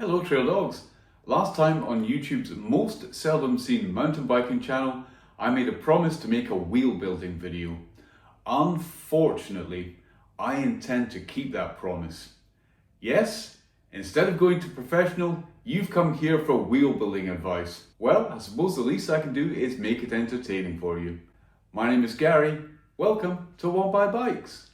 Hello Trail Dogs! Last time on YouTube's most seldom seen mountain biking channel, I made a promise to make a wheel building video. Unfortunately, I intend to keep that promise. Yes, instead of going to professional, you've come here for wheel building advice. Well, I suppose the least I can do is make it entertaining for you. My name is Gary. Welcome to One by Bikes.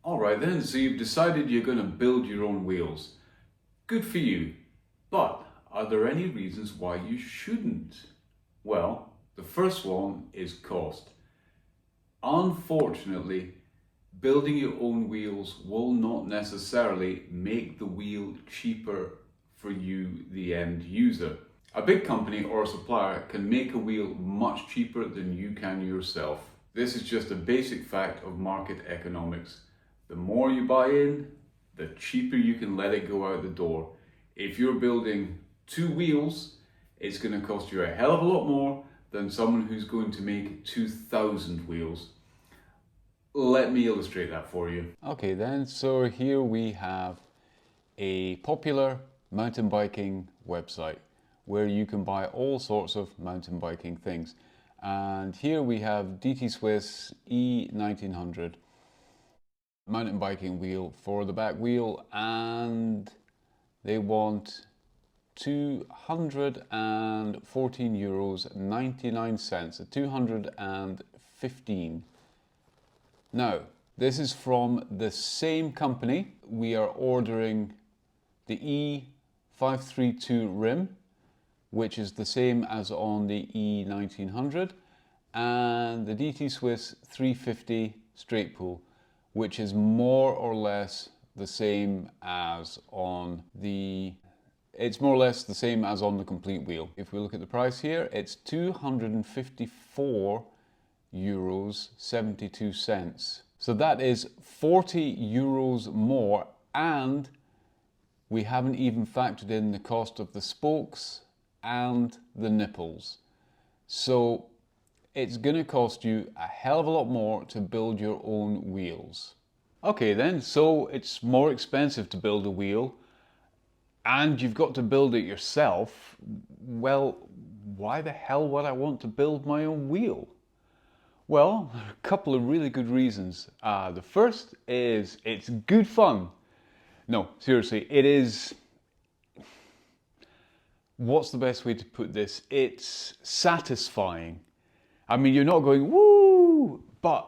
Alright then, so you've decided you're going to build your own wheels. Good for you. But are there any reasons why you shouldn't? Well, the first one is cost. Unfortunately, building your own wheels will not necessarily make the wheel cheaper for you, the end user. A big company or a supplier can make a wheel much cheaper than you can yourself. This is just a basic fact of market economics. The more you buy in, the cheaper you can let it go out the door. If you're building 2 wheels, it's going to cost you a hell of a lot more than someone who's going to make 2,000 wheels. Let me illustrate that for you. Okay then, so here we have a popular mountain biking website where you can buy all sorts of mountain biking things. And here we have DT Swiss E1900 mountain biking wheel for the back wheel, and they want €214.99, 215. Now, this is from the same company. We are ordering the E532 rim, which is the same as on the E1900, and the DT Swiss 350 straight pull, which is more or less the same as on the complete wheel. If we look at the price here, it's €254.72. So that is €40 more, and we haven't even factored in the cost of the spokes and the nipples. So it's going to cost you a hell of a lot more to build your own wheels. Okay then, so it's more expensive to build a wheel and you've got to build it yourself. Well, why the hell would I want to build my own wheel? Well, there are a couple of really good reasons. The first is it's good fun. No, seriously, it is... What's the best way to put this? It's satisfying. I mean, you're not going, woo, but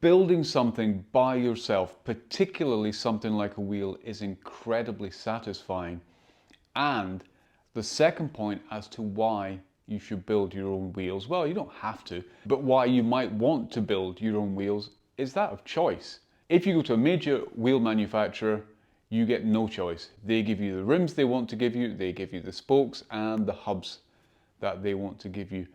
building something by yourself, particularly something like a wheel, is incredibly satisfying. And the second point as to why you should build your own wheels, well, you don't have to, but why you might want to build your own wheels is that of choice. If you go to a major wheel manufacturer, you get no choice. They give you the rims they want to give you, they give you the spokes and the hubs that they want to give you.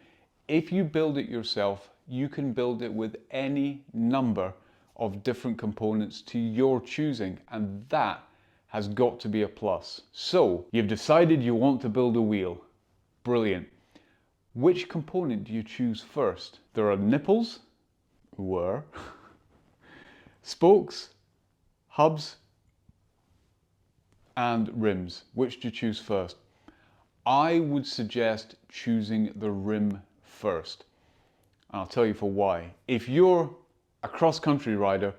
If you build it yourself, you can build it with any number of different components to your choosing, and that has got to be a plus. So, you've decided you want to build a wheel. Brilliant. Which component do you choose first? There are nipples, spokes, hubs, and rims. Which do you choose first? I would suggest choosing the rim first. I'll tell you for why. If you're a cross-country rider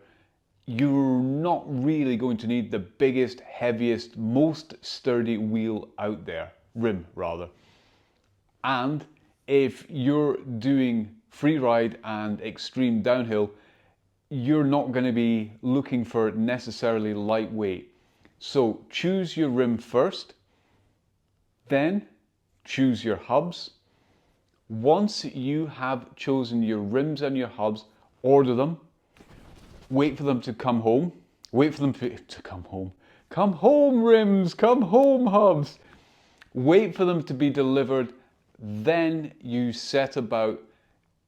you're not really going to need the biggest, heaviest, most sturdy wheel out there, rim rather. And if you're doing free ride and extreme downhill, you're not going to be looking for necessarily lightweight. So choose your rim first, then choose your hubs. Once you have chosen your rims and your hubs, order them. Wait for them to come home. Wait for them to come home. Come home, rims. Come home, hubs. Wait for them to be delivered. Then you set about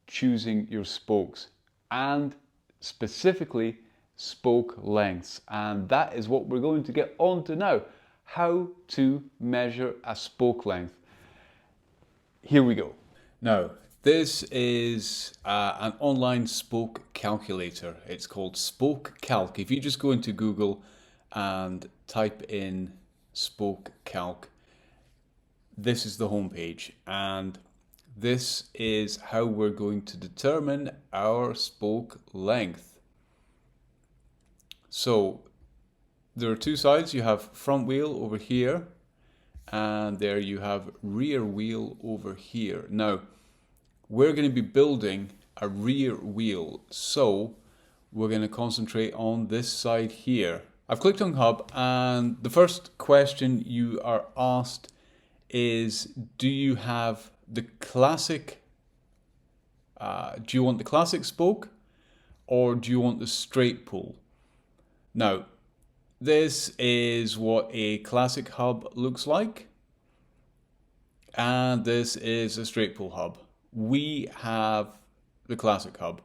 choosing your spokes, and specifically spoke lengths. And that is what we're going to get on to now. How to measure a spoke length. Here we go. Now, this is an online spoke calculator. It's called Spoke Calc. If you just go into Google and type in Spoke Calc, this is the homepage, and this is how we're going to determine our spoke length. So there are two sides. You have front wheel over here, and there you have rear wheel over here. Now, we're going to be building a rear wheel, so we're going to concentrate on this side here. I've clicked on hub, and the first question you are asked is, do you have the classic, do you want the classic spoke, or do you want the straight pull? Now, this is what a classic hub looks like, and this is a straight pull hub. We have the classic hub,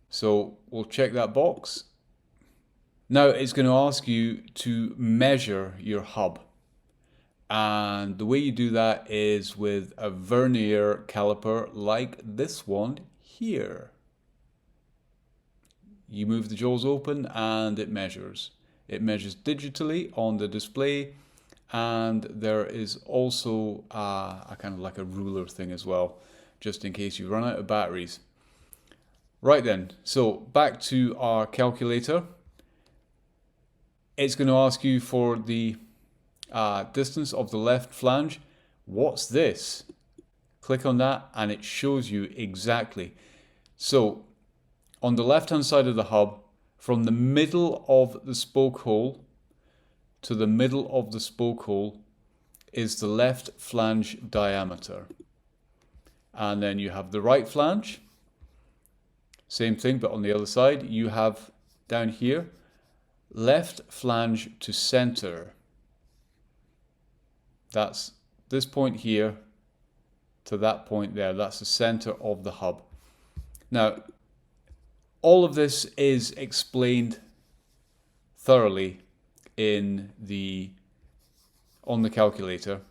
so we'll check that box. Now it's going to ask you to measure your hub, and the way you do that is with a vernier caliper like this one here. You move the jaws open and it measures. It measures digitally on the display, and there is also a kind of like a ruler thing as well, just in case you run out of batteries. Right then, so back to our calculator. It's going to ask you for the distance of the left flange. What's this? Click on that and it shows you exactly. So on the left hand side of the hub, from the middle of the spoke hole to the middle of the spoke hole is the left flange diameter. And then you have the right flange, same thing, but on the other side you have down here left flange to center. That's this point here to that point there. That's the center of the hub. Now, all of this is explained thoroughly on the calculator.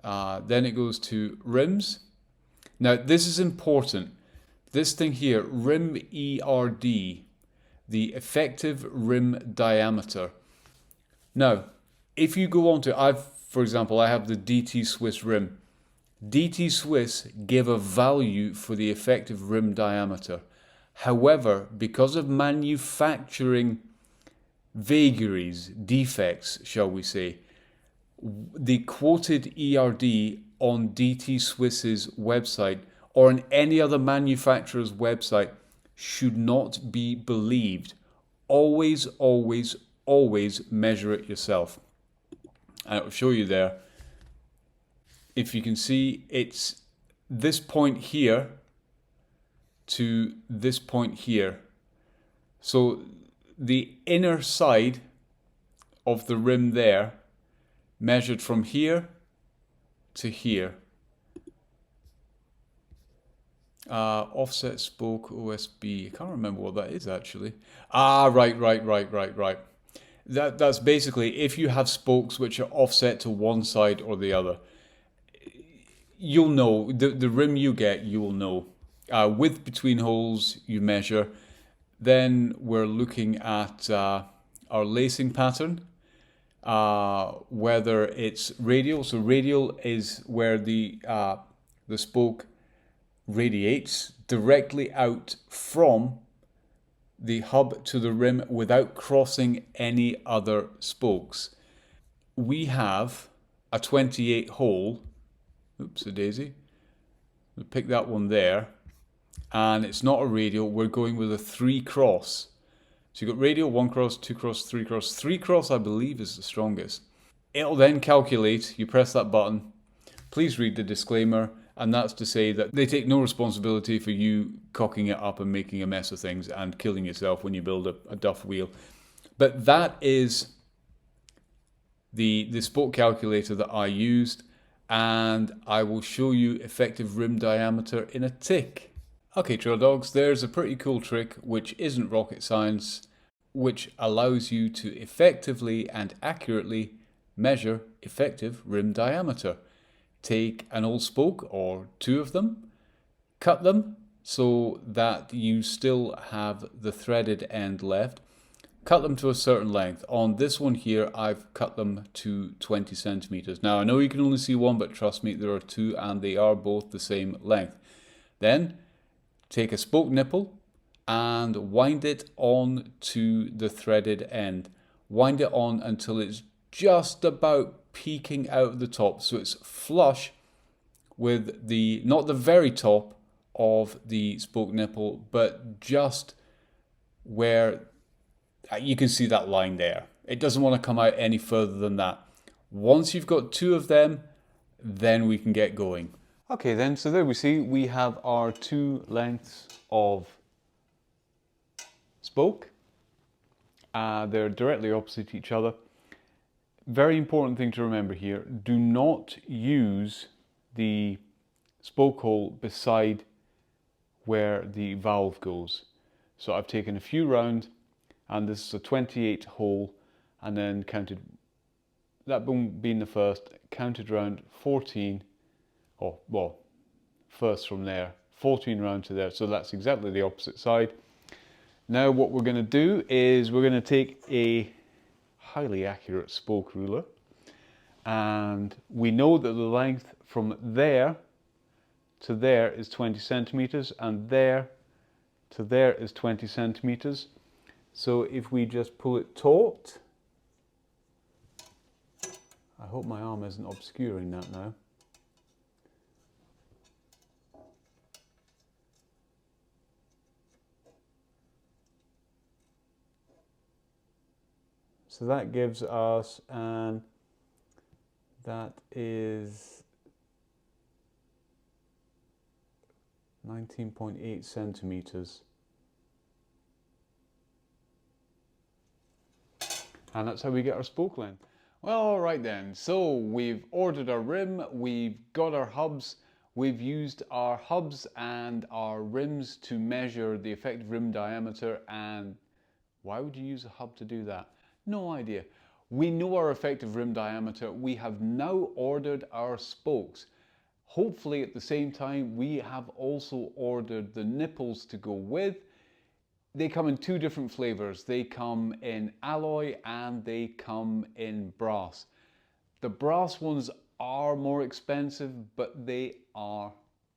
Then it goes to rims. Now, this is important. This thing here, rim ERD, the effective rim diameter. Now, if you go on to, for example, I have the DT Swiss rim. DT Swiss give a value for the effective rim diameter. However, because of manufacturing vagaries, defects, shall we say, the quoted ERD on DT Swiss's website or on any other manufacturer's website should not be believed. Always, always, always measure it yourself. And it will show you there. If you can see, it's this point here to this point here. So the inner side of the rim there measured from here to here. Offset spoke OSB. I can't remember what that is actually. Right. That's basically if you have spokes which are offset to one side or the other. You'll know, the rim you get, you will know. Width between holes you measure. Then we're looking at our lacing pattern. Whether it's radial. So radial is where the spoke radiates directly out from the hub to the rim without crossing any other spokes. We have a 28 hole, oops a daisy, we'll pick that one there, and it's not a radial, we're going with a 3 cross. So you've got radial, 1 cross, 2 cross, 3 cross. 3 cross I believe is the strongest. It'll then calculate, you press that button, please read the disclaimer, and that's to say that they take no responsibility for you cocking it up and making a mess of things and killing yourself when you build a duff wheel. But that is the spoke calculator that I used, and I will show you effective rim diameter in a tick. Okay, trail dogs, there's a pretty cool trick which isn't rocket science, which allows you to effectively and accurately measure effective rim diameter. Take an old spoke or 2 of them, cut them so that you still have the threaded end left. Cut them to a certain length. On this one here, I've cut them to 20 centimeters. Now, I know you can only see one, but trust me, there are 2 and they are both the same length. Then, take a spoke nipple and wind it on to the threaded end. Wind it on until it's just about peeking out of the top, so it's flush with the, not the very top of the spoke nipple, but just where you can see that line there. It doesn't want to come out any further than that. Once you've got 2 of them, then we can get going. Okay then, so there we see we have our 2 lengths of spoke. They're directly opposite each other. Very important thing to remember here, do not use the spoke hole beside where the valve goes. So I've taken a few round, and this is a 28 hole, and then counted, that being the first, counted round 14, oh well, first from there, 14 round to there, so that's exactly the opposite side. Now what we're going to do is we're going to take a highly accurate spoke ruler, and we know that the length from there to there is 20 centimeters, and there to there is 20 centimeters. So if we just pull it taut, I hope my arm isn't obscuring that now. So that gives us, and that is 19.8 centimeters. And that's how we get our spoke length. Well, all right then, so we've ordered our rim, we've got our hubs, we've used our hubs and our rims to measure the effective rim diameter. And why would you use a hub to do that? No idea. We know our effective rim diameter. We have now ordered our spokes. Hopefully at the same time we have also ordered the nipples to go with. They come in 2 different flavors. They come in alloy and they come in brass. The brass ones are more expensive, but they are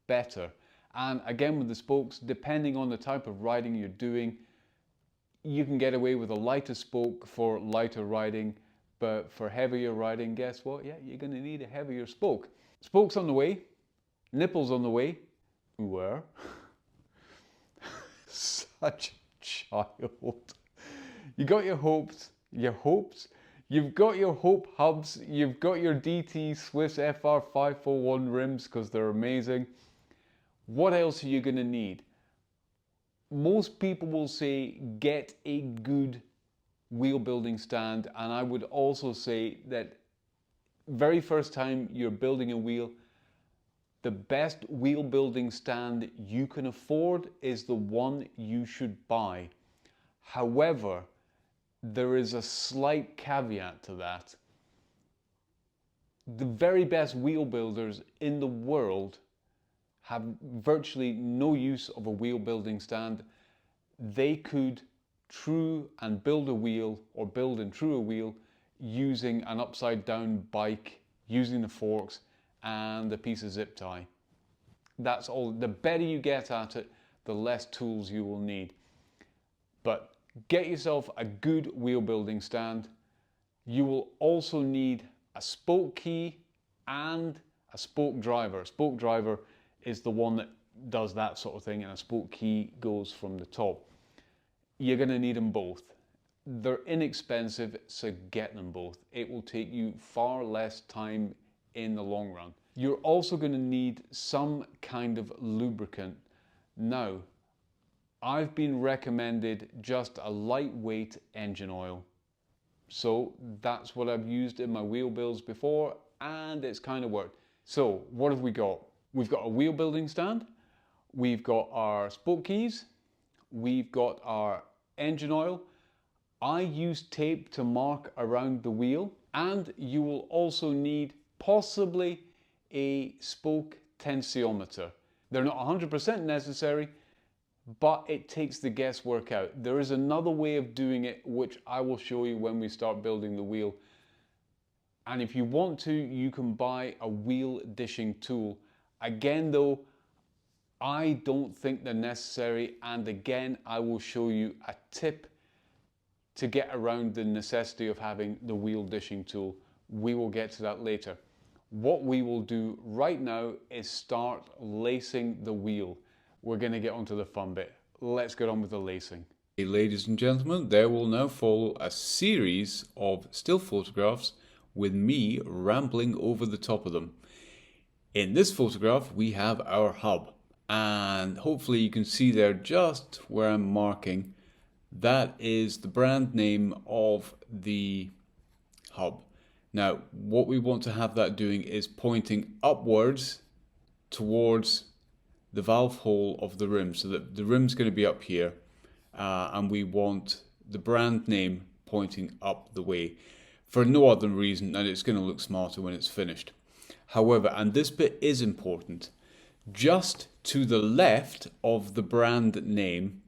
better. And again with the spokes, depending on the type of riding you're doing, you can get away with a lighter spoke for lighter riding, but for heavier riding, guess what? Yeah, you're going to need a heavier spoke. Spokes on the way, nipples on the way. Where? Such a child. You got your hopes, you've got your Hope hubs, you've got your DT Swiss FR541 rims because they're amazing. What else are you going to need? Most people will say get a good wheel building stand, and I would also say that very first time you're building a wheel, the best wheel building stand you can afford is the one you should buy. However, there is a slight caveat to that. The very best wheel builders in the world have virtually no use of a wheel building stand. They could true and build a wheel, or build and true a wheel, using an upside down bike, using the forks and a piece of zip tie. That's all. The better you get at it, the less tools you will need. But get yourself a good wheel building stand. You will also need a spoke key and a spoke driver. A spoke driver is the one that does that sort of thing, and a spoke key goes from the top. You're going to need them both. They're inexpensive, so get them both. It will take you far less time in the long run. You're also going to need some kind of lubricant. Now, I've been recommended just a lightweight engine oil. So that's what I've used in my wheel builds before, and it's kind of worked. So what have we got? We've got a wheel building stand, we've got our spoke keys, we've got our engine oil. I use tape to mark around the wheel, and you will also need possibly a spoke tensiometer. They're not 100% necessary, but it takes the guesswork out. There is another way of doing it, which I will show you when we start building the wheel. And if you want to, you can buy a wheel dishing tool. Again though, I don't think they're necessary, and again I will show you a tip to get around the necessity of having the wheel dishing tool. We will get to that later. What we will do right now is start lacing the wheel. We're going to get onto the fun bit. Let's get on with the lacing. Hey, ladies and gentlemen, there will now follow a series of still photographs with me rambling over the top of them. In this photograph we have our hub, and hopefully you can see there just where I'm marking, that is the brand name of the hub. Now what we want to have that doing is pointing upwards towards the valve hole of the rim, so that the rim's going to be up here, and we want the brand name pointing up the way for no other reason than it's going to look smarter when it's finished. However, and this bit is important, just to the left of the brand name,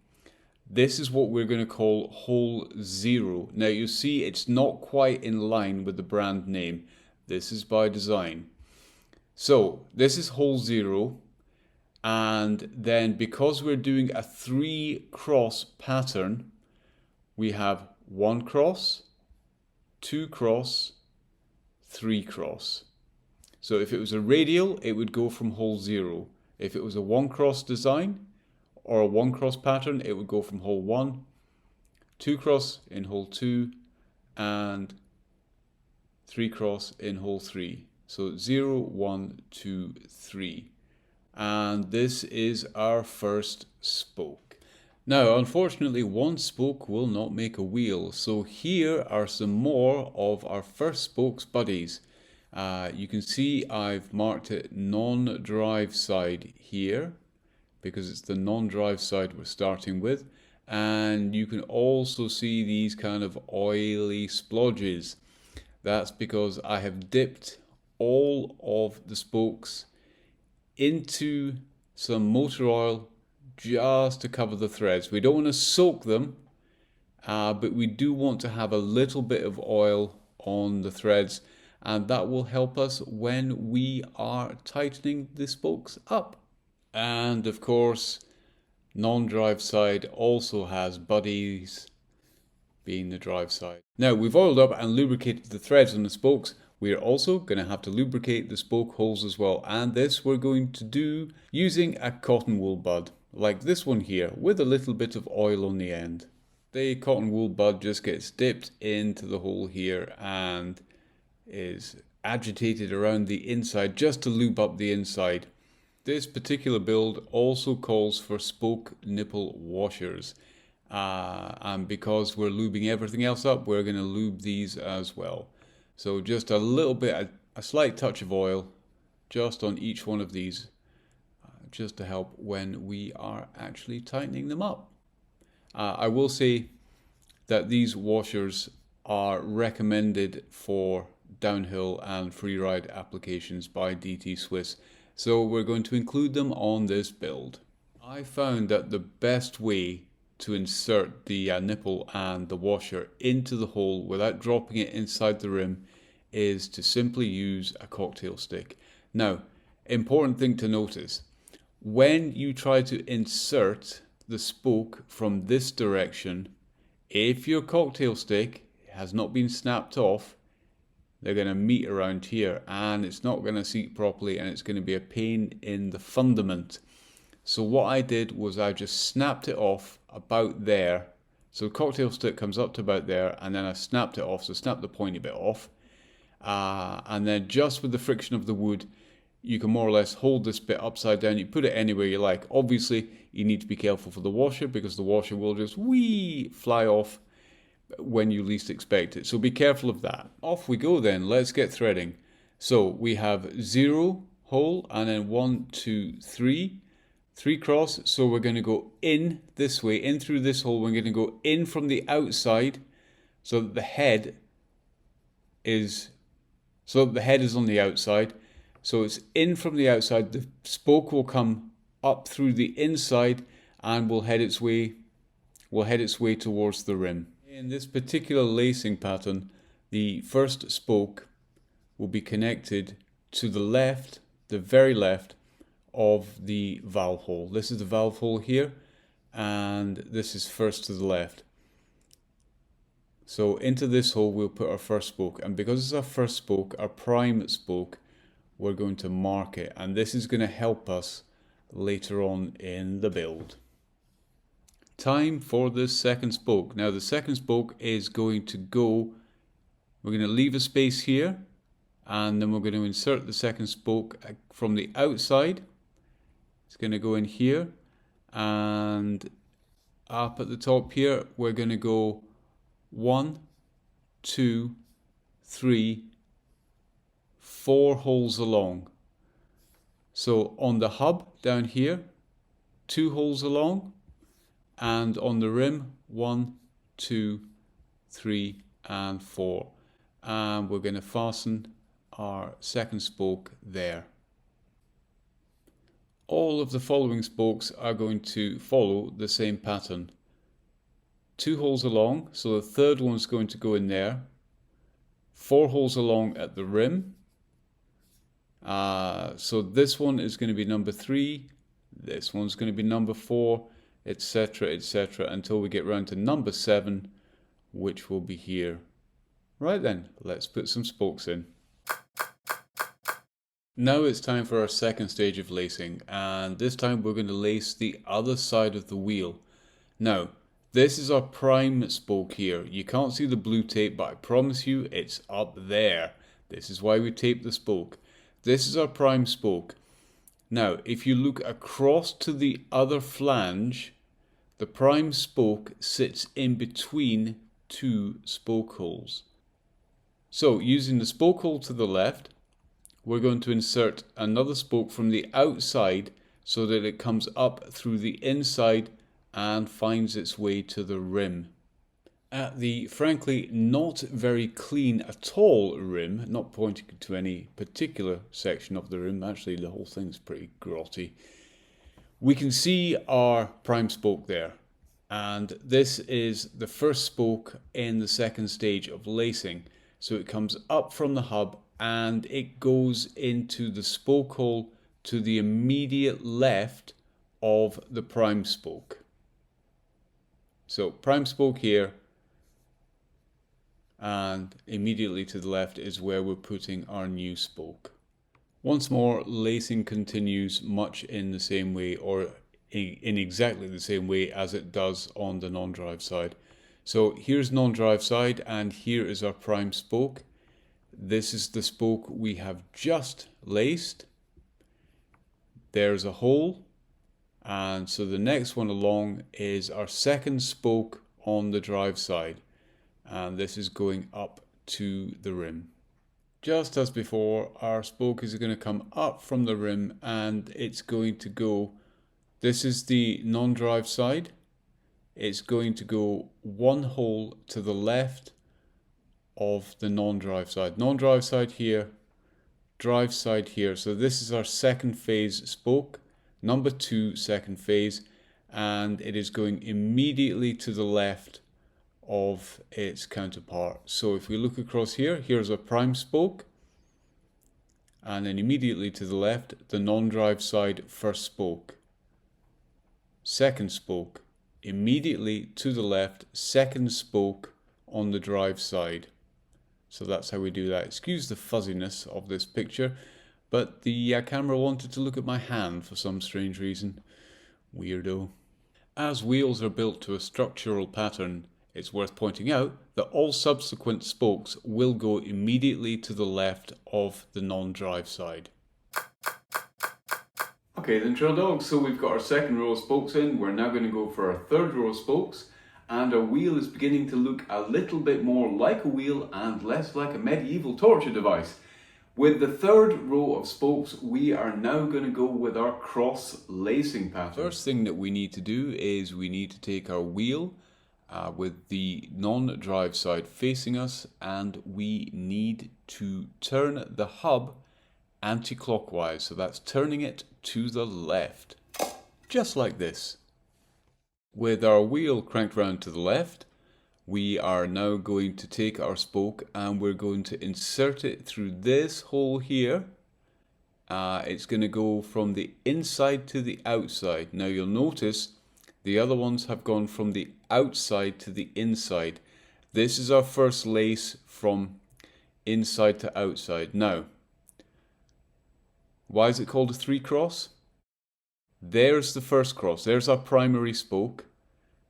this is what we're going to call hole 0. Now you see it's not quite in line with the brand name. This is by design. So this is hole 0. And then because we're doing a 3 cross pattern, we have 1 cross, 2 cross, 3 cross. So if it was a radial, it would go from hole 0. If it was a 1 cross design or a 1 cross pattern, it would go from hole 1, 2 cross in hole 2, and 3 cross in hole 3. So 0, 1, 2, 3. And this is our first spoke. Now unfortunately one spoke will not make a wheel, so here are some more of our first spokes buddies. You can see I've marked it non-drive side here because it's the non-drive side we're starting with, and you can also see these kind of oily splodges. That's because I have dipped all of the spokes into some motor oil just to cover the threads. We don't want to soak them, but we do want to have a little bit of oil on the threads, and that will help us when we are tightening the spokes up. And of course, non-drive side also has buddies, being the drive side. Now we've oiled up and lubricated the threads on the spokes. We are also going to have to lubricate the spoke holes as well, and this we're going to do using a cotton wool bud, like this one here, with a little bit of oil on the end. The cotton wool bud just gets dipped into the hole here and is agitated around the inside just to lube up the inside. This particular build also calls for spoke nipple washers, and because we're lubing everything else up, we're going to lube these as well. So just a little bit, a slight touch of oil just on each one of these, just to help when we are actually tightening them up. I will say that these washers are recommended for downhill and freeride applications by DT Swiss, so we're going to include them on this build. I found that the best way to insert the nipple and the washer into the hole without dropping it inside the rim is to simply use a cocktail stick. Now, important thing to notice, when you try to insert the spoke from this direction, if your cocktail stick has not been snapped off, they're going to meet around here and it's not going to seat properly and it's going to be a pain in the fundament. So what I did was I just snapped it off about there. So the cocktail stick comes up to about there and then I snapped it off, so snapped the pointy bit off. And then just with the friction of the wood, you can more or less hold this bit upside down. You put it anywhere you like. Obviously, you need to be careful for the washer because the washer will just fly off when you least expect it. So be careful of that. Off we go then. Let's get threading. So we have 0 hole and then 1, 2, 3. 3 cross. So we're going to go in this way, in through this hole. We're going to go in from the outside so that the head is on the outside. So it's in from the outside. The spoke will come up through the inside and will head its way towards the rim. In this particular lacing pattern, the first spoke will be connected to the left, the very left of the valve hole. This is the valve hole here, and this is first to the left. So into this hole we'll put our first spoke, and because it's our first spoke, our prime spoke, we're going to mark it, and this is going to help us later on in the build. Time for the second spoke. Now the second spoke is going to go, we're going to leave a space here, and then we're going to insert the second spoke from the outside. It's going to go in here, and up at the top here we're going to go 1, 2, 3, 4 holes along. So on the hub down here, 2 holes along, and on the rim 1, 2, 3 and 4, and we're going to fasten our second spoke there. All of the following spokes are going to follow the same pattern. 2 holes along, so the third one's going to go in there. 4 holes along at the rim. So this one is going to be number 3, this one's going to be number 4, etc, etc, until we get round to number 7, which will be here. Right then, let's put some spokes in. Now it's time for our second stage of lacing, and this time we're going to lace the other side of the wheel. Now, this is our prime spoke here. You can't see the blue tape, but I promise you it's up there. This is why we tape the spoke. This is our prime spoke. Now, if you look across to the other flange, the prime spoke sits in between 2 spoke holes. So, using the spoke hole to the left, we're going to insert another spoke from the outside so that it comes up through the inside and finds its way to the rim. At the frankly not very clean at all rim, not pointing to any particular section of the rim, actually the whole thing's pretty grotty, we can see our prime spoke there. And this is the first spoke in the second stage of lacing. So it comes up from the hub and it goes into the spoke hole to the immediate left of the prime spoke. So prime spoke here, and immediately to the left is where we're putting our new spoke. Once more, lacing continues much in the same way, or in exactly the same way as it does on the non-drive side. So here's non-drive side, and here is our prime spoke. This is the spoke we have just laced. There's a hole, and so the next one along is our second spoke on the drive side, and this is going up to the rim. Just as before, our spoke is going to come up from the rim and it's going to go, this is the non-drive side, it's going to go 1 hole to the left of the non-drive side. Non-drive side here, drive side here. So this is our second phase spoke, number 2 second phase, and it is going immediately to the left of its counterpart. So if we look across here, here's a prime spoke, and then immediately to the left, the non-drive side first spoke. second spoke, immediately to the left, second spoke on the drive side. So that's how we do that. Excuse the fuzziness of this picture, but the camera wanted to look at my hand for some strange reason. Weirdo. As wheels are built to a structural pattern, it's worth pointing out that all subsequent spokes will go immediately to the left of the non-drive side. Okay then, trail dogs, so we've got our second row of spokes in. We're now going to go for our third row of spokes, and our wheel is beginning to look a little bit more like a wheel and less like a medieval torture device. With the third row of spokes, we are now going to go with our cross lacing pattern. First thing that we need to do is we need to take our wheel with the non-drive side facing us, and we need to turn the hub anti-clockwise. So that's turning it to the left, just like this. With our wheel cranked round to the left, we are now going to take our spoke and we're going to insert it through this hole here. It's going to go from the inside to the outside. Now you'll notice the other ones have gone from the outside to the inside. This is our first lace from inside to outside. Now, why is it called a 3-cross? There's the first cross. There's our primary spoke,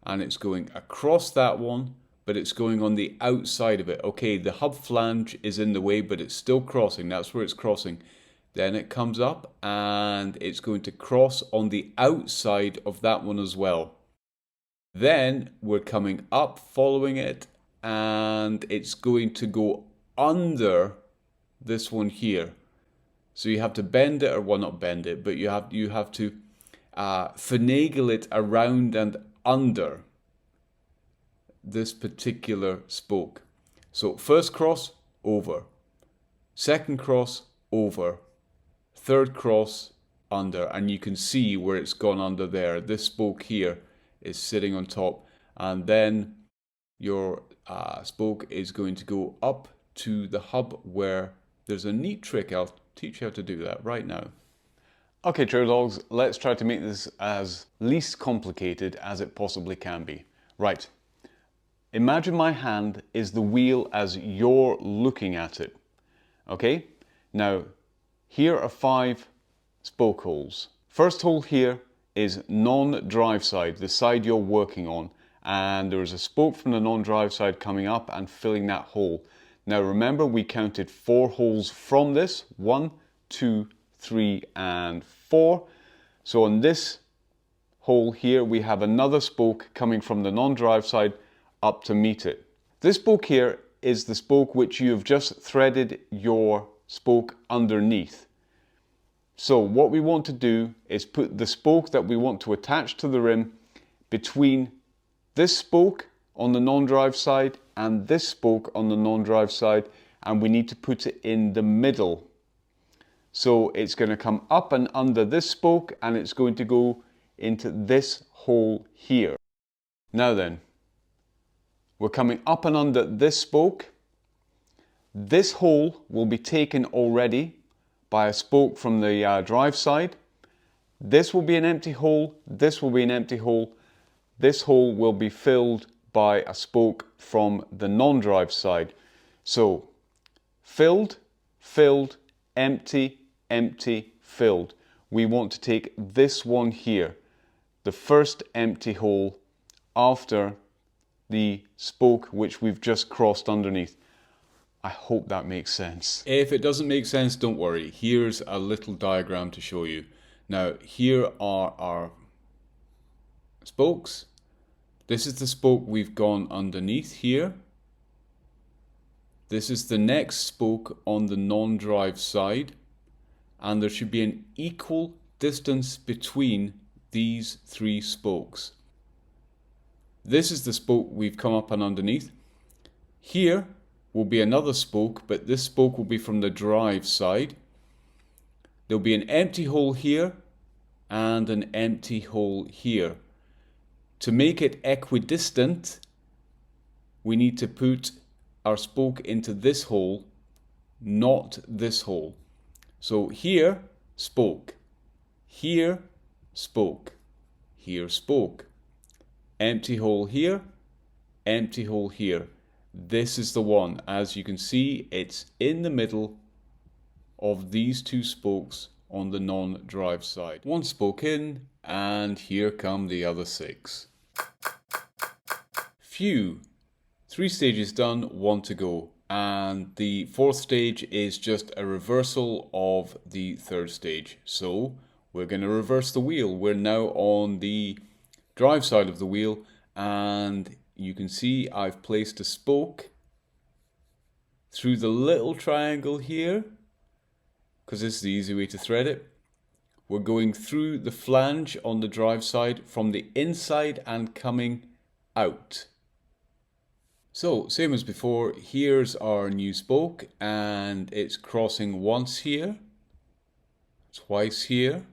and it's going across that one, but it's going on the outside of it. Okay, the hub flange is in the way, but it's still crossing. That's where it's crossing. Then it comes up and it's going to cross on the outside of that one as well. Then we're coming up following it, and it's going to go under this one here. So you have to bend it, or well, not bend it, but you have to finagle it around and under this particular spoke. So first cross, over. Second cross, over. Third cross, under. And you can see where it's gone under there. This spoke here is sitting on top. And then your spoke is going to go up to the hub, where there's a neat trick. I'll teach you how to do that right now. Okay, trail dogs, let's try to make this as least complicated as it possibly can be. Right. Imagine my hand is the wheel as you're looking at it. Okay? Now, here are 5 spoke holes. First hole here is non-drive side, the side you're working on. And there is a spoke from the non-drive side coming up and filling that hole. Now remember, we counted 4 holes from this. 1, 2, 3, and 4. So on this hole here, we have another spoke coming from the non-drive side up to meet it. This spoke here is the spoke which you've just threaded your spoke underneath. So what we want to do is put the spoke that we want to attach to the rim between this spoke on the non-drive side and this spoke on the non-drive side, and we need to put it in the middle. So it's going to come up and under this spoke, and it's going to go into this hole here. Now then, we're coming up and under this spoke. This hole will be taken already by a spoke from the drive side. This will be an empty hole. This will be an empty hole. This hole will be filled by a spoke from the non-drive side. So filled, filled, empty, empty, filled. We want to take this one here, the first empty hole after the spoke which we've just crossed underneath. I hope that makes sense. If it doesn't make sense, don't worry. Here's a little diagram to show you. Now, here are our spokes. This is the spoke we've gone underneath here. This is the next spoke on the non-drive side. And there should be an equal distance between these 3 spokes. This is the spoke we've come up and underneath. Here will be another spoke, but this spoke will be from the drive side. There'll be an empty hole here and an empty hole here. To make it equidistant, we need to put our spoke into this hole, not this hole. So here, spoke. Here, spoke. here spoke. Empty hole here, empty hole here. This is the one. As you can see, it's in the middle of these two spokes on the non-drive side. One spoke in, and here come the other 6. Phew! 3 stages done, 1 to go. And the 4th stage is just a reversal of the 3rd stage. So we're going to reverse the wheel. We're now on the drive side of the wheel, and you can see I've placed a spoke through the little triangle here, because this is the easy way to thread it. We're going through the flange on the drive side from the inside and coming out. So, same as before, here's our new spoke, and it's crossing once here, twice here.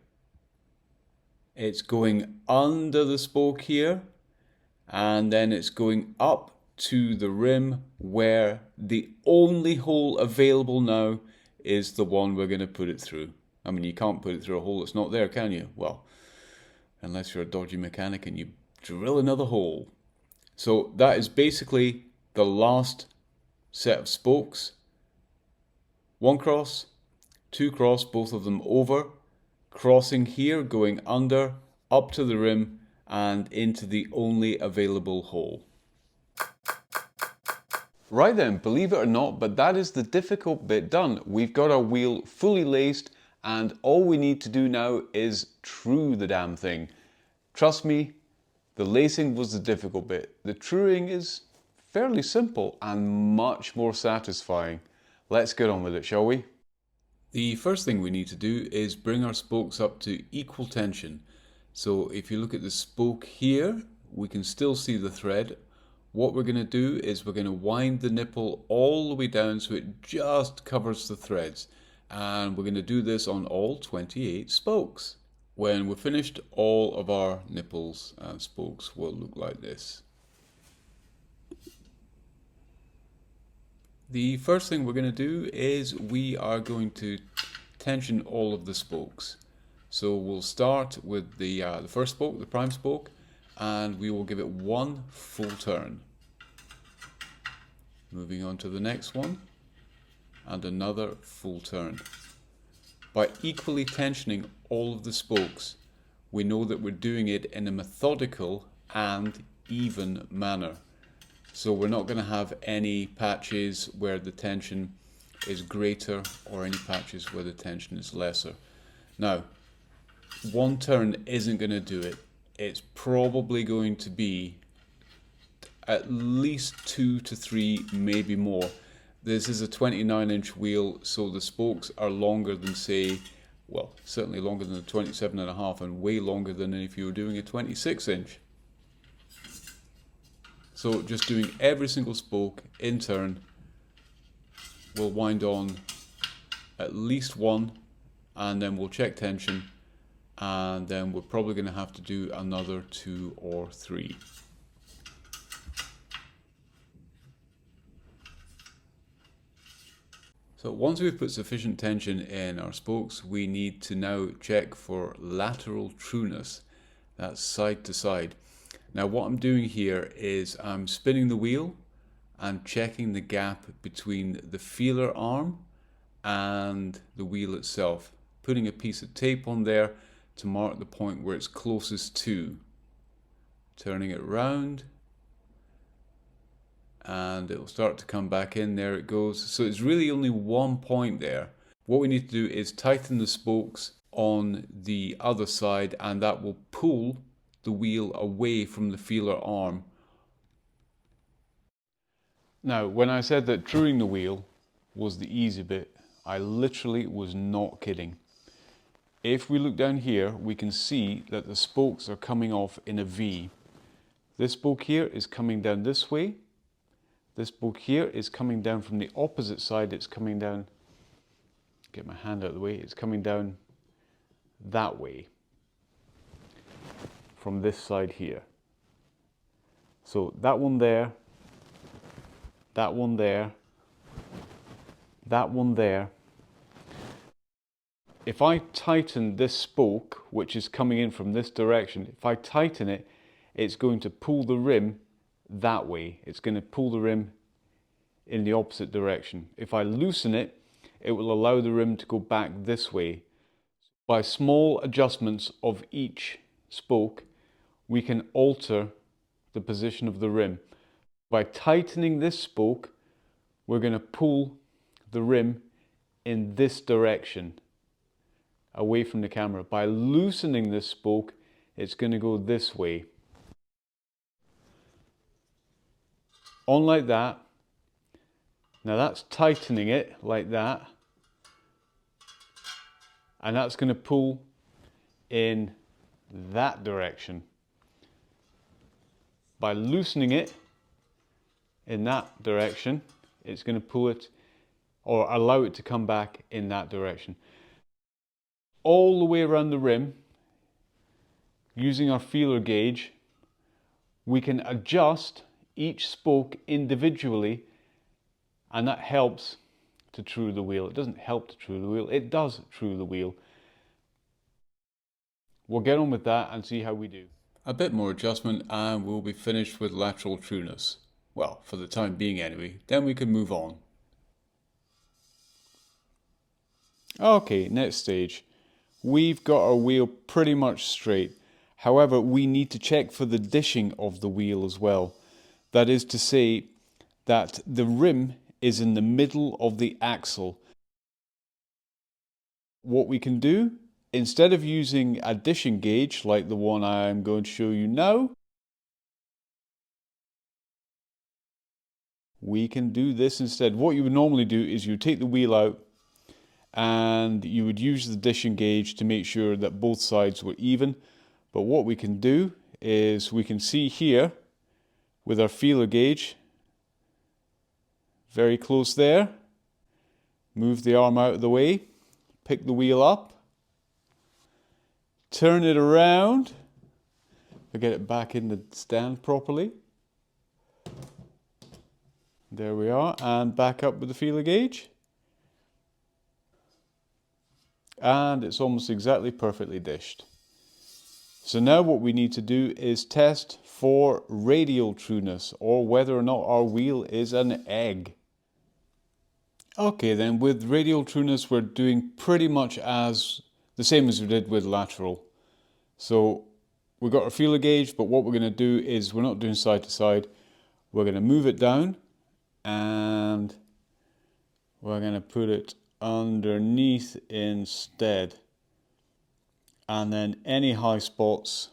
It's going under the spoke here, and then it's going up to the rim, where the only hole available now is the one we're going to put it through. I mean, you can't put it through a hole that's not there, can you? Well, unless you're a dodgy mechanic and you drill another hole. So that is basically the last set of spokes. 1 cross, 2 cross, both of them over, crossing here, going under, up to the rim, and into the only available hole. Right then, believe it or not, but that is the difficult bit done. We've got our wheel fully laced, and all we need to do now is true the damn thing. Trust me, the lacing was the difficult bit. The truing is fairly simple and much more satisfying. Let's get on with it, shall we? The first thing we need to do is bring our spokes up to equal tension. So if you look at the spoke here, we can still see the thread. What we're going to do is we're going to wind the nipple all the way down so it just covers the threads. And we're going to do this on all 28 spokes. When we're finished, all of our nipples and spokes will look like this. The first thing we're going to do is we are going to tension all of the spokes. So we'll start with the first spoke, the prime spoke, and we will give it 1 full turn. Moving on to the next one, and another full turn. By equally tensioning all of the spokes, we know that we're doing it in a methodical and even manner. So we're not going to have any patches where the tension is greater or any patches where the tension is lesser. Now, 1 turn isn't going to do it. It's probably going to be at least 2 to 3, maybe more. This is a 29-inch wheel, so the spokes are longer than, say, well, certainly longer than the 27.5 and way longer than if you were doing a 26-inch. So just doing every single spoke in turn, we'll wind on at least 1, and then we'll check tension, and then we're probably going to have to do another 2 or 3. So once we've put sufficient tension in our spokes, we need to now check for lateral trueness. That's side to side. Now what I'm doing here is I'm spinning the wheel and checking the gap between the feeler arm and the wheel itself. Putting a piece of tape on there to mark the point where it's closest to. Turning it round, and it will start to come back in. There it goes. So it's really only 1 point there. What we need to do is tighten the spokes on the other side, and that will pull the wheel away from the feeler arm. Now, when I said that truing the wheel was the easy bit, I literally was not kidding. If we look down here, we can see that the spokes are coming off in a V. This spoke here is coming down this way. This spoke here is coming down from the opposite side. It's coming down, get my hand out of the way, it's coming down that way from this side here. So that one there, that one there, that one there, if I tighten this spoke, which is coming in from this direction, if I tighten it, it's going to pull the rim that way. It's going to pull the rim in the opposite direction. If I loosen it, it will allow the rim to go back this way. By small adjustments of each spoke, we can alter the position of the rim. By tightening this spoke, we're going to pull the rim in this direction, away from the camera. By loosening this spoke, it's going to go this way. On like that. Now that's tightening it like that. And that's going to pull in that direction. By loosening it in that direction, it's going to pull it or allow it to come back in that direction. All the way around the rim, using our feeler gauge, we can adjust each spoke individually, and that helps to true the wheel. It doesn't help to true the wheel, it does true the wheel. We'll get on with that and see how we do. A bit more adjustment and we'll be finished with lateral trueness. Well, for the time being anyway, then we can move on. Okay, next stage. We've got our wheel pretty much straight. However, we need to check for the dishing of the wheel as well. That is to say that the rim is in the middle of the axle. What we can do, instead of using a dishing gauge like the one I'm going to show you now, we can do this instead. What you would normally do is you take the wheel out and you would use the dishing gauge to make sure that both sides were even. But what we can do is we can see here with our feeler gauge, very close there, move the arm out of the way, pick the wheel up, turn it around, to get it back in the stand properly. There we are, and back up with the feeler gauge. And it's almost exactly perfectly dished. So now what we need to do is test for radial trueness, or whether or not our wheel is an egg. Okay then, with radial trueness we're doing pretty much as the same as we did with lateral. So we've got our feeler gauge, but what we're going to do is we're not doing side to side. We're going to move it down and we're going to put it underneath instead. And then any high spots,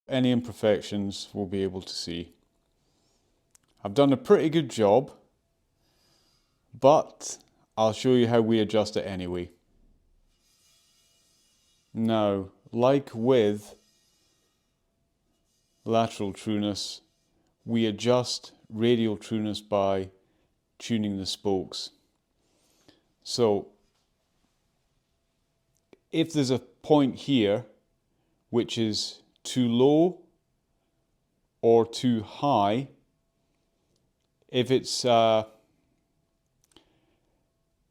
any imperfections we'll be able to see. I've done a pretty good job, but I'll show you how we adjust it anyway. Now, like with lateral trueness, we adjust radial trueness by tuning the spokes. So, if there's a point here which is too low or too high, if it's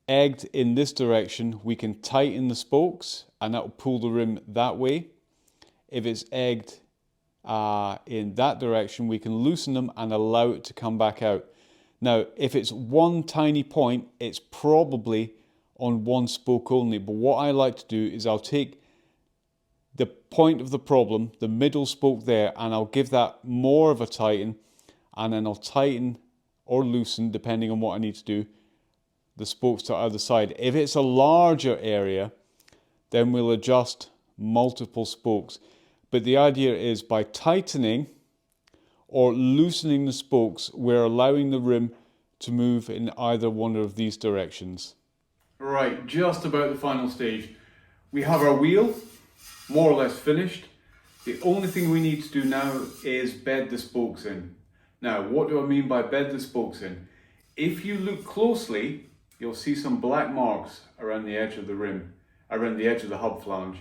egged in this direction, we can tighten the spokes and that will pull the rim that way. If it's egged in that direction, we can loosen them and allow it to come back out. Now, if it's one tiny point, it's probably on one spoke only, but what I like to do is I'll take the point of the problem, the middle spoke there, and I'll give that more of a tighten, and then I'll tighten or loosen, depending on what I need to do, the spokes to either side. If it's a larger area, then we'll adjust multiple spokes. But the idea is by tightening or loosening the spokes, we're allowing the rim to move in either one of these directions. Right, just about the final stage. We have our wheel more or less finished. The only thing we need to do now is bed the spokes in. Now, what do I mean by bed the spokes in? If you look closely, you'll see some black marks around the edge of the rim, around the edge of the hub flange.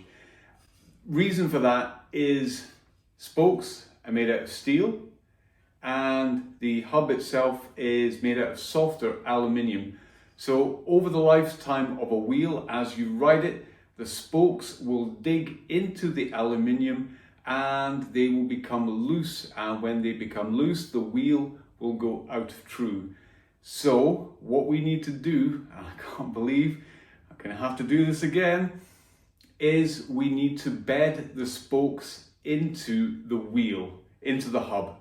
Reason for that is spokes are made out of steel and the hub itself is made out of softer aluminium. So over the lifetime of a wheel, as you ride it, the spokes will dig into the aluminium and they will become loose, and when they become loose, the wheel will go out true. So what we need to do, and I can't believe I'm going to have to do this again, is we need to bed the spokes into the wheel, into the hub.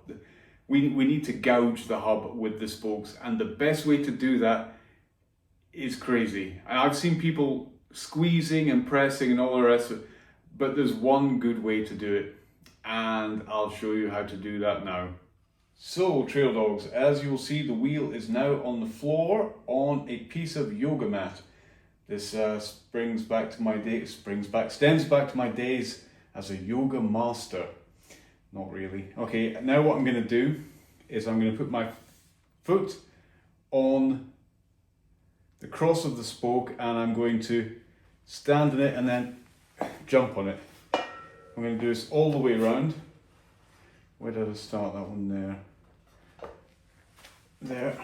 We need to gouge the hub with the spokes, and the best way to do that is crazy. I've seen people squeezing and pressing and all the rest of it, but there's one good way to do it, and I'll show you how to do that now. So trail dogs, as you'll see, the wheel is now on the floor on a piece of yoga mat. This stems back to my days as a yoga master. Not really. Okay, now what I'm going to do is I'm going to put my foot on the cross of the spoke, and I'm going to stand in it and then jump on it. I'm going to do this all the way around. Where did I start? That one there. There.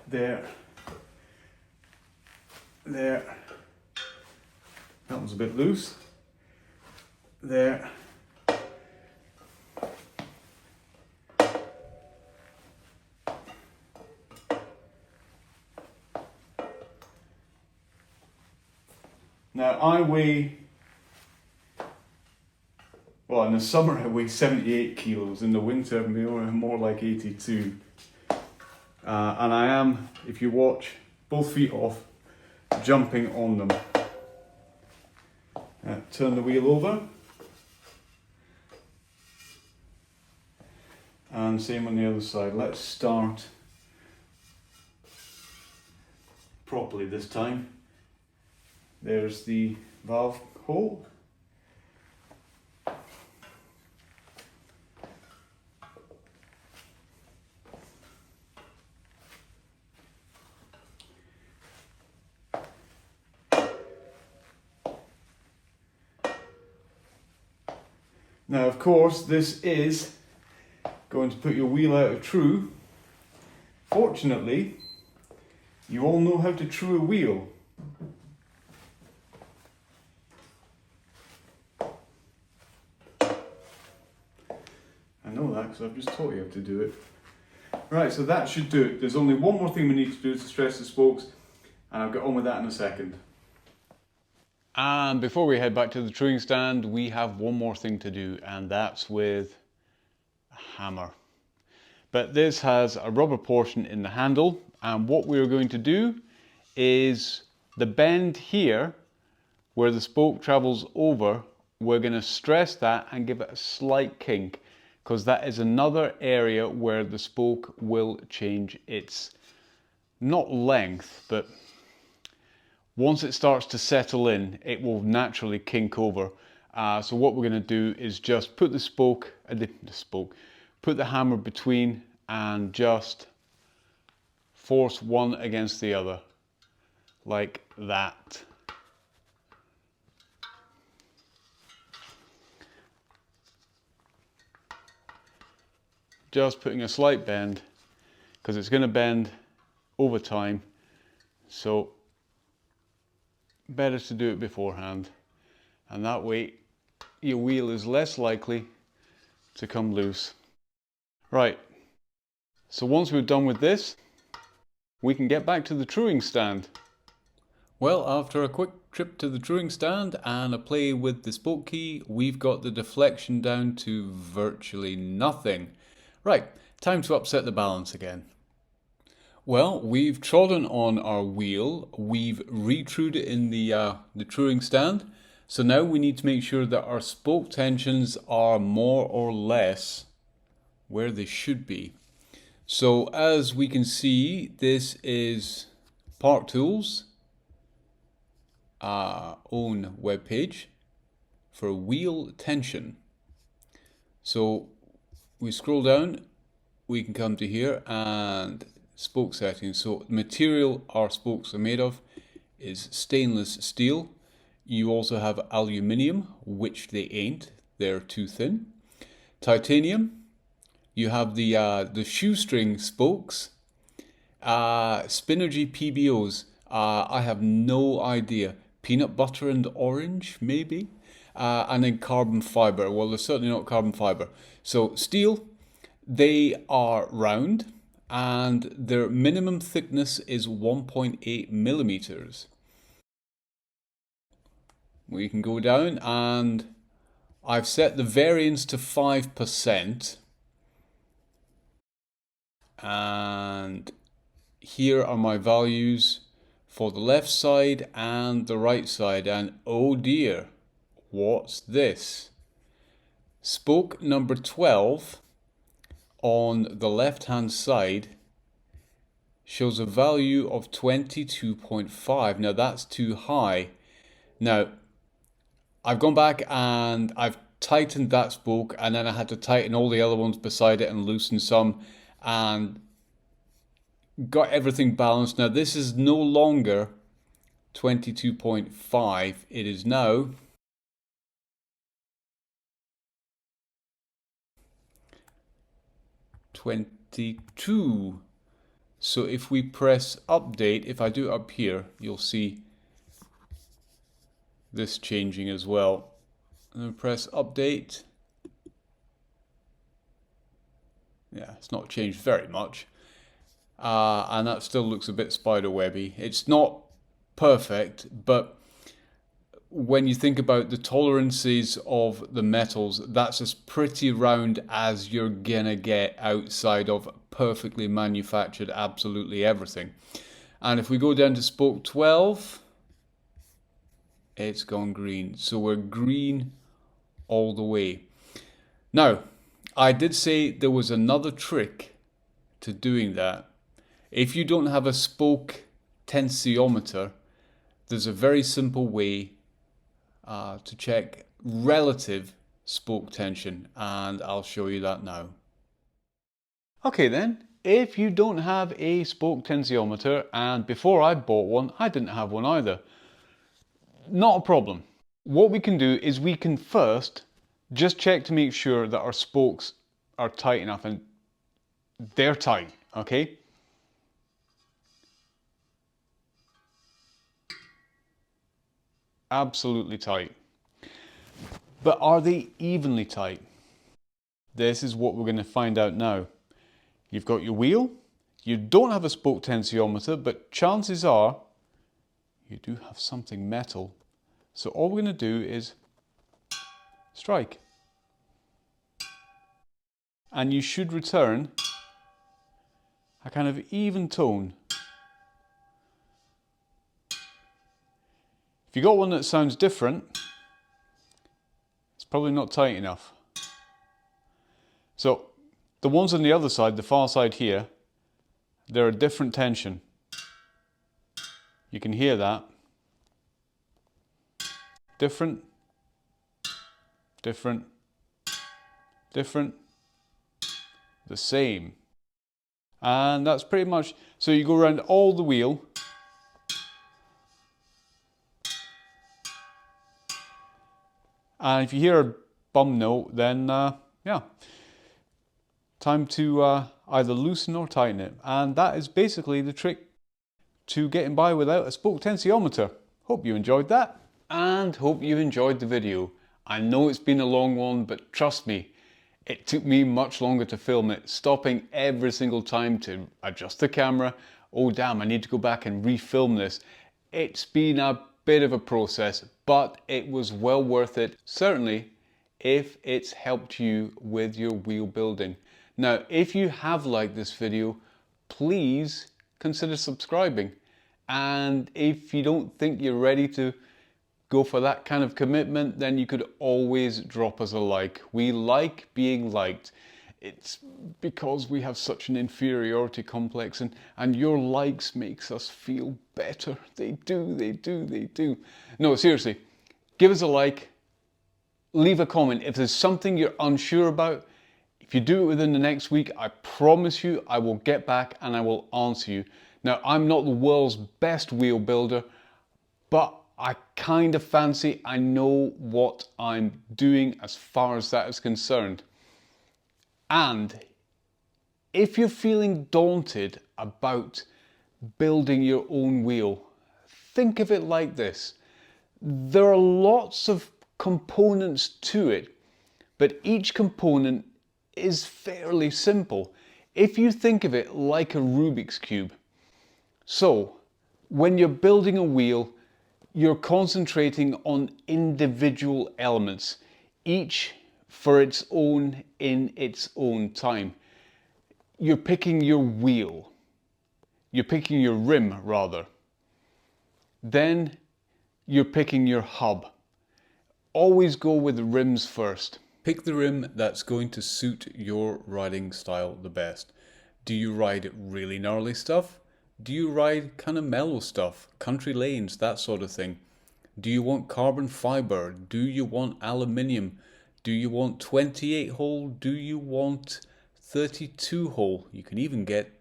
There. There. That one's a bit loose. There. Now I weigh, well, in the summer I weigh 78 kilos, in the winter I'm more like 82. And I am, if you watch, both feet off, jumping on them. Turn the wheel over. And same on the other side. Let's start properly this time. There's the valve hole. Now, of course, this is going to put your wheel out of true. Fortunately, you all know how to true a wheel. I know that because I've just taught you how to do it. Right, so that should do it. There's only one more thing we need to do to stress the spokes, and I'll get on with that in a second. And before we head back to the truing stand, we have one more thing to do, and that's with a hammer. But this has a rubber portion in the handle, and what we're going to do is the bend here, where the spoke travels over, we're going to stress that and give it a slight kink, because that is another area where the spoke will change its, not length, but once it starts to settle in, it will naturally kink over. So what we're going to do is just put put the hammer between and just force one against the other, like that. Just putting a slight bend, because it's going to bend over time, so better to do it beforehand, and that way your wheel is less likely to come loose. Right, so once we're done with this, we can get back to the truing stand. Well, after a quick trip to the truing stand and a play with the spoke key, we've got the deflection down to virtually nothing. Right, time to upset the balance again. Well, we've trodden on our wheel, we've retrued it in the truing stand, so now we need to make sure that our spoke tensions are more or less where they should be. So as we can see, this is Park Tools' own webpage for wheel tension. So we scroll down, we can come to here and spoke settings. So the material our spokes are made of is stainless steel. You also have aluminium, which they ain't, they're too thin. Titanium. You have the shoestring spokes. Spinergy PBOs. I have no idea. peanut butter and orange, maybe. And then carbon fiber. Well, they're certainly not carbon fiber. So steel, they are round, and their minimum thickness is 1.8 millimeters. We can go down, and I've set the variance to 5%. And here are my values for the left side and the right side. And oh dear, what's this? Spoke number 12 on the left hand side shows a value of 22.5. Now that's too high. Now I've gone back and I've tightened that spoke, and then I had to tighten all the other ones beside it and loosen some, and got everything balanced. Now this is no longer 22.5, it is now 22. So if we press update, if I do it up here, you'll see this changing as well. And then press update. Yeah, it's not changed very much. And that still looks a bit spiderwebby. It's not perfect, but when you think about the tolerances of the metals, that's as pretty round as you're gonna get outside of perfectly manufactured absolutely everything. And if we go down to spoke 12, it's gone green. So we're green all the way. Now, I did say there was another trick to doing that. If you don't have a spoke tensiometer, there's a very simple way to check relative spoke tension, and I'll show you that now. Okay then, if you don't have a spoke tensiometer, and before I bought one, I didn't have one either, not a problem. What we can do is we can first just check to make sure that our spokes are tight enough, and they're tight, okay? Absolutely tight. But are they evenly tight? This is what we're going to find out now. You've got your wheel, you don't have a spoke tensiometer, but chances are you do have something metal. So all we're going to do is strike. And you should return a kind of even tone. If you got one that sounds different, it's probably not tight enough. So the ones on the other side, the far side here, they're a different tension. You can hear that. Different, different, different, the same. And that's pretty much, so you go around all the wheel. And if you hear a bum note, then yeah, time to either loosen or tighten it. And that is basically the trick to getting by without a spoke tensiometer. Hope you enjoyed that. And hope you enjoyed the video. I know it's been a long one, but trust me, it took me much longer to film it, stopping every single time to adjust the camera. Oh damn, I need to go back and refilm this. It's been a bit of a process, but it was well worth it, certainly if it's helped you with your wheel building. Now, if you have liked this video, please consider subscribing. And if you don't think you're ready to go for that kind of commitment, then you could always drop us a like. We like being liked. It's because we have such an inferiority complex, and your likes makes us feel better. They do, they do, they do. No, seriously, give us a like, leave a comment. If there's something you're unsure about, if you do it within the next week, I promise you I will get back and I will answer you. Now, I'm not the world's best wheel builder, but I kind of fancy I know what I'm doing as far as that is concerned. And if you're feeling daunted about building your own wheel, think of it like this. There are lots of components to it, but each component is fairly simple if you think of it like a Rubik's Cube. So, when you're building a wheel, you're concentrating on individual elements, each for its own in its own time. You're picking your wheel. You're picking your rim, rather. Then you're picking your hub. Always go with the rims first. Pick the rim that's going to suit your riding style the best. Do you ride really gnarly stuff? Do you ride kind of mellow stuff? Country lanes, that sort of thing. Do you want carbon fiber? Do you want aluminium? Do you want 28 hole? Do you want 32 hole? You can even get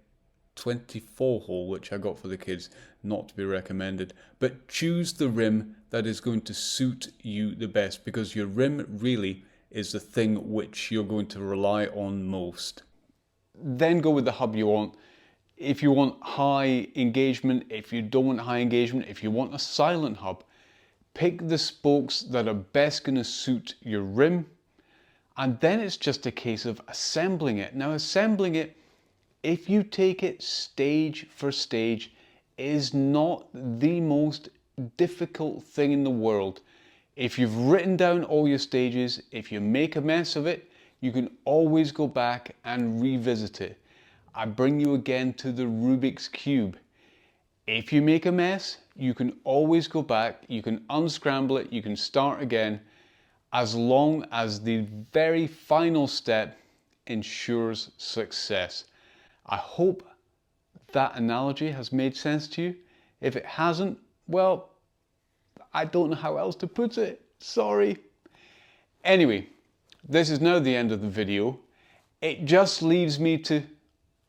24 hole, which I got for the kids, not to be recommended. But choose the rim that is going to suit you the best, because your rim really is the thing which you're going to rely on most. Then go with the hub you want. If you want high engagement, if you don't want high engagement, if you want a silent hub, pick the spokes that are best going to suit your rim, and then it's just a case of assembling it. Now, assembling it, if you take it stage for stage, is not the most difficult thing in the world. If you've written down all your stages, if you make a mess of it, you can always go back and revisit it. I bring you again to the Rubik's Cube. If you make a mess, you can always go back, you can unscramble it, you can start again, as long as the very final step ensures success. I hope that analogy has made sense to you. If it hasn't, well, I don't know how else to put it. Sorry. Anyway, this is now the end of the video. It just leaves me to...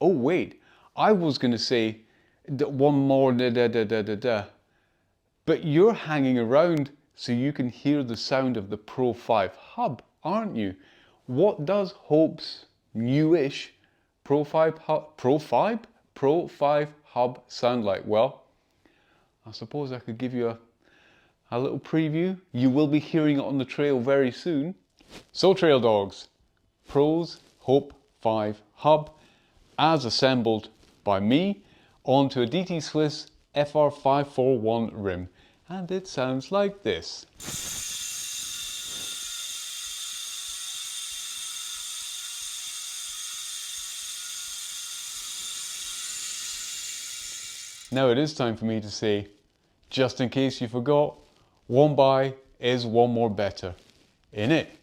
Oh wait, I was going to say one more but you're hanging around so you can hear the sound of the Pro 5 hub, aren't you? What does Hope's newish Pro 5 hub sound like? Well, I suppose I could give you a little preview. You will be hearing it on the trail very soon. So trail dogs, Pro's Hope 5 hub, as assembled by me onto a DT Swiss FR541 rim, and it sounds like this. Now it is time for me to say, just in case you forgot, one buy is one more better. In it.